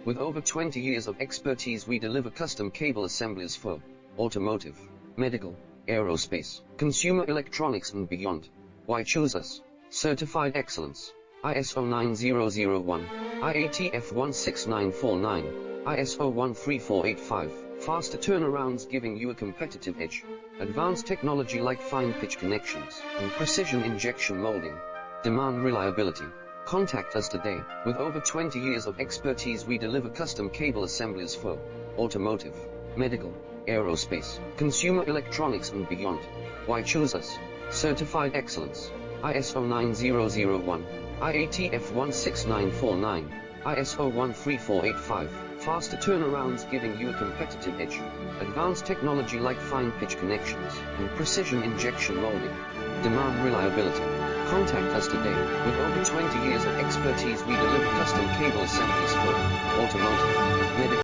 With over 20 years of expertise, we deliver custom cable assemblies for automotive, medical, aerospace, consumer electronics and beyond. Why choose us? Certified excellence. ISO 9001, IATF 16949, ISO 13485. Faster turnarounds giving you a competitive edge. Advanced technology like fine pitch connections and precision injection molding. Demand reliability. Contact us today. With over 20 years of expertise, we deliver custom cable assemblies for automotive, medical, aerospace, consumer electronics and beyond. Why choose us? Certified excellence. ISO 9001, IATF 16949, ISO 13485. Faster turnarounds giving you a competitive edge. Advanced technology like fine pitch connections and precision injection molding. Demand reliability. Contact us today. With over 20 years of expertise, we deliver custom cable assemblies for automotive, medical,